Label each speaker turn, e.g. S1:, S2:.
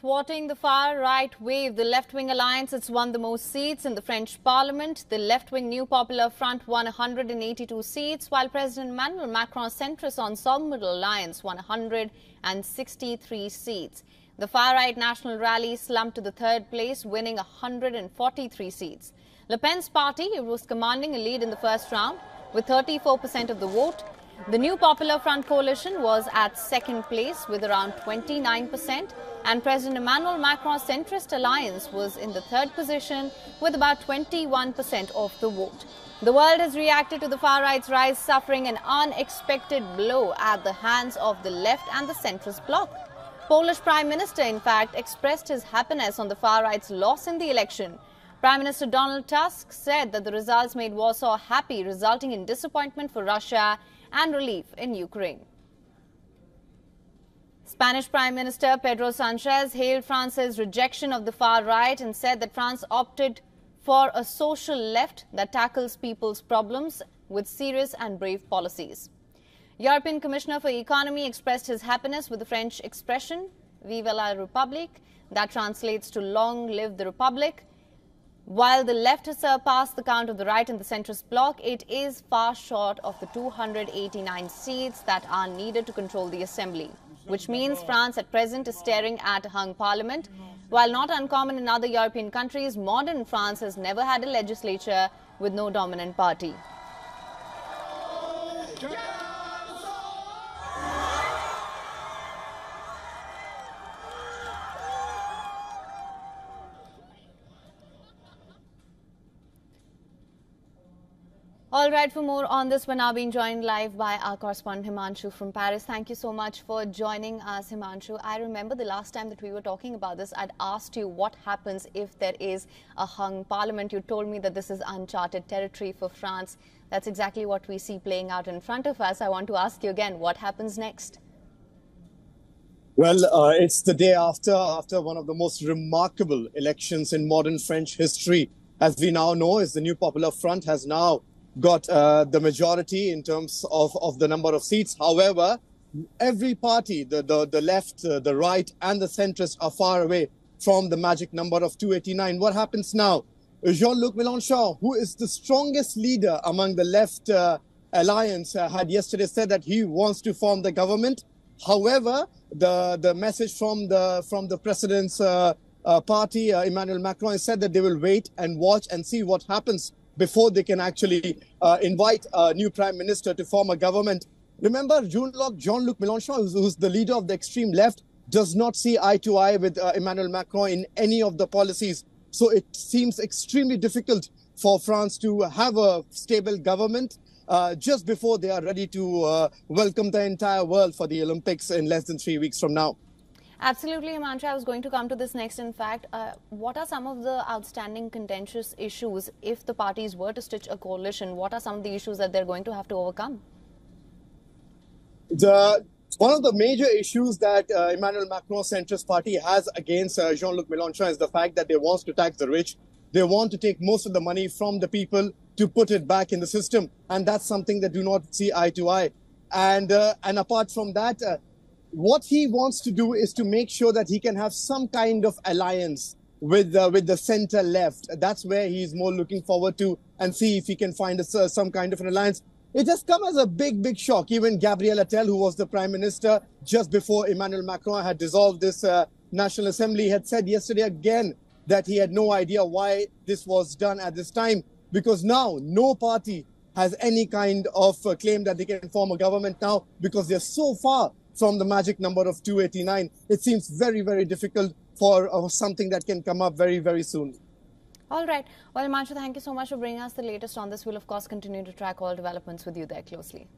S1: Thwarting the far-right wave, the left-wing alliance has won the most seats in the French parliament. The left-wing New Popular Front won 182 seats, while President Emmanuel Macron's centrist Ensemble alliance won 163 seats. The far-right National Rally slumped to the third place, winning 143 seats. Le Pen's party was commanding a lead in the first round with 34% of the vote. The New Popular Front coalition was at second place with around 29%, and President Emmanuel Macron's centrist alliance was in the third position with about 21% of the vote. The world has reacted to the far-right's rise, suffering an unexpected blow at the hands of the left and the centrist bloc. Polish Prime Minister, in fact, expressed his happiness on the far-right's loss in the election. Prime Minister Donald Tusk said that the results made Warsaw happy, resulting in disappointment for Russia and relief in Ukraine. Spanish Prime Minister Pedro Sanchez hailed France's rejection of the far right and said that France opted for a social left that tackles people's problems with serious and brave policies. European Commissioner for Economy expressed his happiness with the French expression "Vive la République," that translates to "Long live the Republic." While the left has surpassed the count of the right and the centrist bloc, it is far short of the 289 seats that are needed to control the assembly, which means France at present is staring at a hung parliament. While not uncommon in other European countries, modern France has never had a legislature with no dominant party. All right, for more on this, we're now being joined live by our correspondent Himanshu from Paris. Thank you so much for joining us, Himanshu. I remember the last time that we were talking about this, I'd asked you what happens if there is a hung parliament. You told me that this is uncharted territory for France. That's exactly what we see playing out in front of us. I want to ask you again, what happens next?
S2: Well, it's the day after one of the most remarkable elections in modern French history. As we now know, is the New Popular Front has now got the majority in terms of the number of seats. However, every party, the left, the right and the centrist are far away from the magic number of 289. What happens now? Jean-Luc Mélenchon, who is the strongest leader among the left alliance, had yesterday said that he wants to form the government. However, the message from the president's party, Emmanuel Macron, said that they will wait and watch and see what happens before they can actually invite a new prime minister to form a government. Remember, Jean-Luc Mélenchon, who's the leader of the extreme left, does not see eye to eye with Emmanuel Macron in any of the policies. So it seems extremely difficult for France to have a stable government just before they are ready to welcome the entire world for the Olympics in less than 3 weeks from now.
S1: Absolutely, Himanshu. I was going to come to this next. In fact, what are some of the outstanding contentious issues if the parties were to stitch a coalition? What are some of the issues that they're going to have to overcome?
S2: One of the major issues that Emmanuel Macron's centrist party has against Jean-Luc Mélenchon is the fact that they want to tax the rich. They want to take most of the money from the people to put it back in the system. And that's something that do not see eye to eye. And apart from that, what he wants to do is to make sure that he can have some kind of alliance with the center left. That's where he's more looking forward to, and see if he can find some kind of an alliance. It has come as a big shock. Even Gabriel Attal, who was the prime minister just before Emmanuel Macron had dissolved this National Assembly, had said yesterday again that he had no idea why this was done at this time, because now no party has any kind of claim that they can form a government now, because they're so far from the magic number of 289. It seems very difficult for something that can come up very soon.
S1: All right. Well, Himanshu, thank you so much for bringing us the latest on this. We'll, of course, continue to track all developments with you there closely.